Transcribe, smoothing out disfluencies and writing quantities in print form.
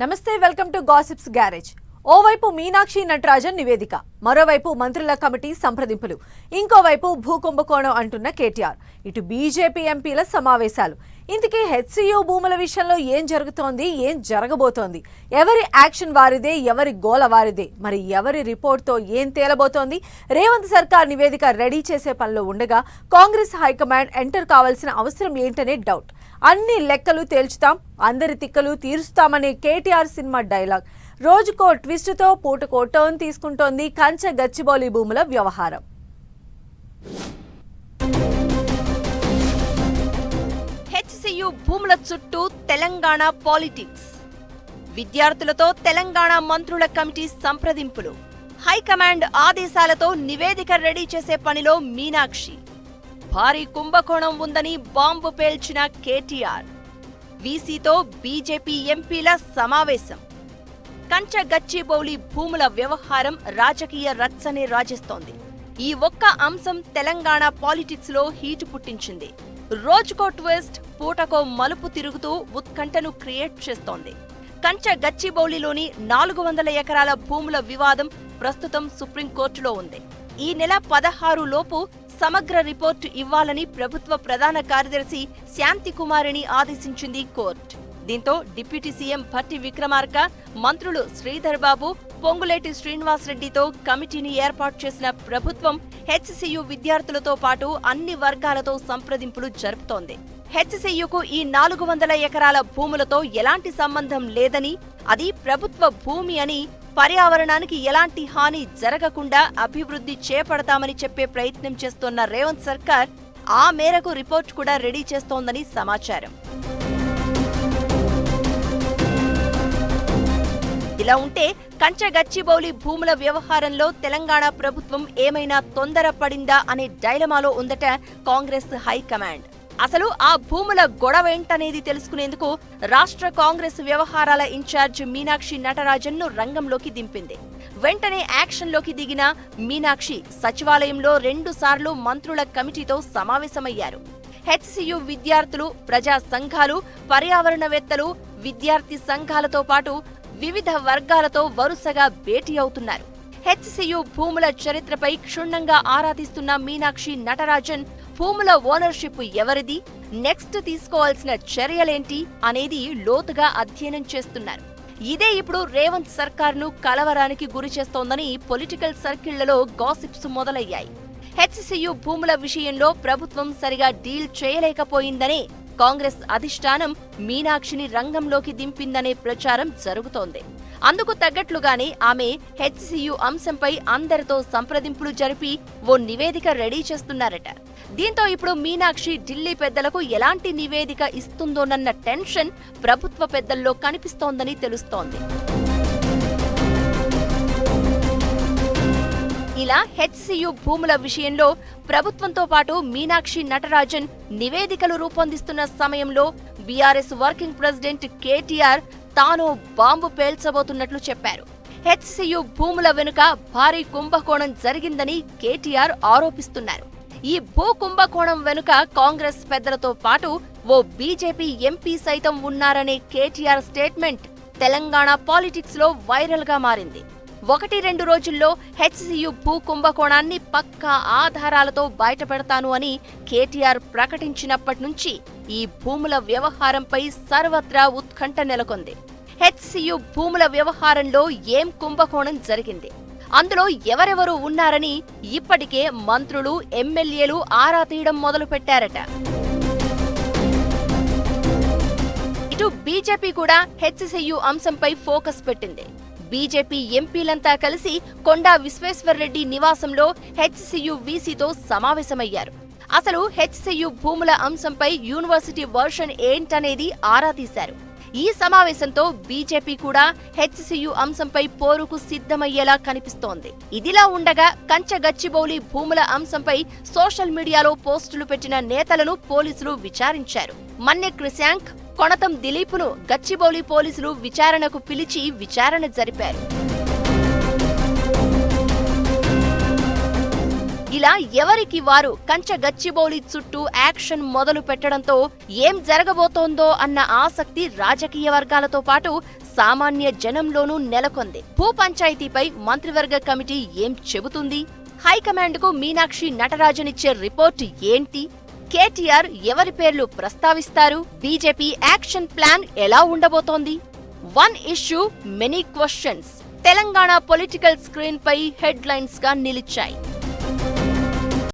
నమస్తే welcome to gossips garage. ఓవైపు మీనాక్షి నటరాజన్ నివేదిక, మరోవైపు మంత్రుల కమిటీ సంప్రదింపులు, ఇంకోవైపు భూకుంభకోణం అంటున్న కేటీఆర్, ఇటు బీజేపీ ఎంపీల సమావేశాలు. ఇంతకీ హెచ్సియు భూముల విషయంలో ఏం జరుగుతోంది, ఏం జరగబోతోంది? ఎవరి యాక్షన్ వారిదే, ఎవరి గోల వారిదే? మరి ఎవరి రిపోర్ట్తో ఏం తేలబోతోంది? రేవంత్ సర్కార్ నివేదిక రెడీ చేసే పనిలో ఉండగా కాంగ్రెస్ హైకమాండ్ ఎంటర్ కావాల్సిన అవసరం ఏంటనే డౌట్. అన్ని లెక్కలు తేల్చుతాం, అందరి తిక్కలు తీరుస్తామనే కేటీఆర్ సినిమా డైలాగ్ రోజుకో ట్విస్టుతో పూటకో టర్న్ తీసుకుంటోంది కంచె గచ్చిబౌలి భూముల వ్యవహారం. హెచ్సియు భూముల చుట్టూ తెలంగాణ పాలిటిక్స్, విద్యార్థులతో తెలంగాణ మంత్రుల కమిటీ సంప్రదింపులు, హైకమాండ్ ఆదేశాలతో నివేదిక రెడీ చేసే పనిలో మీనాక్షి, భారీ కుంభకోణం ఉందని బాంబు పేల్చిన కేటీఆర్, వీసీతో బీజేపీ ఎంపీల సమావేశం. కంచె గచ్చిబౌలి భూముల వ్యవహారం రాజకీయ రచ్చనే రాజేస్తోంది. ఈ ఒక్క అంశం తెలంగాణ పాలిటిక్స్ లో హీటు పుట్టించింది. రోజుకో ట్విస్ట్, పూటకో మలుపు తిరుగుతూ ఉత్కంఠను క్రియేట్ చేస్తోంది. కంచె గచ్చిబౌలిలోని 400 ఎకరాల భూముల వివాదం ప్రస్తుతం సుప్రీంకోర్టులో ఉంది. ఈ నెల 16 లోపు సమగ్ర రిపోర్టు ఇవ్వాలని ప్రభుత్వ ప్రధాన కార్యదర్శి శాంతికుమారిని ఆదేశించింది కోర్టు. దీంతో డిప్యూటీ సీఎం భట్టి విక్రమార్క, మంత్రులు శ్రీధర్ బాబు, పొంగులేటి శ్రీనివాసరెడ్డితో కమిటీని ఏర్పాటు చేసిన ప్రభుత్వం హెచ్సియు విద్యార్థులతో పాటు అన్ని వర్గాలతో సంప్రదింపులు జరుపుతోంది. హెచ్సియుకు ఈ 400 ఎకరాల భూములతో ఎలాంటి సంబంధం లేదని, అది ప్రభుత్వ భూమి అని, పర్యావరణానికి ఎలాంటి హాని జరగకుండా అభివృద్ధి చేపడతామని చెప్పే ప్రయత్నం చేస్తోన్న రేవంత్ సర్కార్ ఆ మేరకు రిపోర్ట్ కూడా రెడీ చేస్తోందని సమాచారం. ఇలా ఉంటే కంచె గచ్చిబౌలి భూముల వ్యవహారంలో తెలంగాణ ప్రభుత్వం ఏమైనా తొందరపడిందా అనే డైలమాలో ఉందట కాంగ్రెస్ హైకమాండ్. అసలు ఆ భూముల గొడవేంటనేది తెలుసుకునేందుకు రాష్ట్ర కాంగ్రెస్ వ్యవహారాల ఇన్ఛార్జ్ మీనాక్షి నటరాజన్ను రంగంలోకి దింపింది. వెంటనే యాక్షన్లోకి దిగిన మీనాక్షి సచివాలయంలో 2 సార్లు మంత్రుల కమిటీతో సమావేశమయ్యారు. హెచ్సియు విద్యార్థులు, ప్రజా సంఘాలు, పర్యావరణవేత్తలు, విద్యార్థి సంఘాలతో పాటు వివిధ వర్గాలతో వరుసగా భేటీ అవుతున్నారు. హెచ్సియు భూముల చరిత్రపై క్షుణ్ణంగా ఆరాధిస్తున్న మీనాక్షి నటరాజన్ భూముల ఓనర్షిప్ ఎవరిది, నెక్స్ట్ తీసుకోవాల్సిన చర్యలేంటి అనేది లోతుగా అధ్యయనం చేస్తున్నారు. ఇదే ఇప్పుడు రేవంత్ సర్కార్ను కలవరానికి గురి చేస్తోందని పొలిటికల్ సర్కిళ్లలో గాసిప్స్ మొదలయ్యాయి. హెచ్సియు భూముల విషయంలో ప్రభుత్వం సరిగా డీల్ చేయలేకపోయిందనే కాంగ్రెస్ అధిష్టానం మీనాక్షిని రంగంలోకి దింపిందనే ప్రచారం జరుగుతోంది. అందుకు తగ్గట్లుగానే ఆమె హెచ్సియు అంశంపై అందరితో సంప్రదింపులు జరిపి ఓ నివేదిక రెడీ చేస్తున్నారట. దీంతో ఇప్పుడు మీనాక్షి ఢిల్లీ పెద్దలకు ఎలాంటి నివేదిక ఇస్తుందోనన్న టెన్షన్ ప్రభుత్వ పెద్దల్లో కనిపిస్తోందని తెలుస్తోంది. ఇలా హెచ్సియు భూముల విషయంలో ప్రభుత్వంతో పాటు మీనాక్షి నటరాజన్ నివేదికలు రూపొందిస్తున్న సమయంలో బీఆర్ఎస్ వర్కింగ్ ప్రెసిడెంట్ కేటీఆర్ తాను బాంబు పేల్చబోతున్నట్లు చెప్పారు. హెచ్సియు భూముల వెనుక భారీ కుంభకోణం జరిగిందని కేటీఆర్ ఆరోపిస్తున్నారు. ఈ భూ కుంభకోణం వెనుక కాంగ్రెస్ పెద్దలతో పాటు ఓ బీజేపీ ఎంపీ సైతం ఉన్నారనే కేటీఆర్ స్టేట్మెంట్ తెలంగాణ పాలిటిక్స్ లో వైరల్ గా మారింది. 1-2 రోజుల్లో హెచ్సియు భూ కుంభకోణాన్ని పక్కా ఆధారాలతో బయటపెడతాను అని కేటీఆర్ ప్రకటించినప్పటి నుంచి ఈ భూముల వ్యవహారంపై సర్వత్రా ఉత్కంఠ నెలకొంది. హెచ్సియు భూముల వ్యవహారంలో ఏం కుంభకోణం జరిగింది, అందులో ఎవరెవరు ఉన్నారని ఇప్పటికే మంత్రులు, ఎమ్మెల్యేలు ఆరా తీయడం మొదలుపెట్టారట. ఇటు బీజేపీ కూడా హెచ్సియు అంశంపై ఫోకస్ పెట్టింది. బీజేపీ ఎంపీలంతా కలిసి కొండా విశ్వేశ్వర్రెడ్డి నివాసంలో హెచ్సియు వీసీతో సమావేశమయ్యారు. అసలు హెచ్సియు భూముల అంశంపై యూనివర్సిటీ వర్షన్ ఏంటనేది ఆరా తీశారు. ఈ సమావేశంతో బీజేపీ కూడా హెచ్సియు అంశంపై పోరుకు సిద్ధమయ్యేలా కనిపిస్తోంది. ఇదిలా ఉండగా కంచె గచ్చిబౌలి భూముల అంశంపై సోషల్ మీడియాలో పోస్టులు పెట్టిన నేతలను పోలీసులు విచారించారు. మన్నె క్రిశాంక్, కొణతం దిలీపును గచ్చిబౌలి పోలీసులు విచారణకు పిలిచి విచారణ జరిపారు. ఇలా ఎవరికి వారు కంచగచ్చిబౌలి చుట్టూ యాక్షన్ మొదలు పెట్టడంతో ఏం జరగబోతోందో అన్న ఆసక్తి రాజకీయ వర్గాలతో పాటు సామాన్య జనంలోనూ నెలకొంది. భూ పంచాయతీపై మంత్రివర్గ కమిటీ ఏం చెబుతుంది? హైకమాండ్కు మీనాక్షి నటరాజన్ ఇచ్చే రిపోర్టు ఏంటి? కేటీఆర్ ఎవరి పేర్లు ప్రస్తావిస్తారు? బీజేపీ యాక్షన్ ప్లాన్ ఎలా ఉండబోతోంది? One issue many questions Telangana political screen పై హెడ్లైన్స్ గా నిలిచాయి.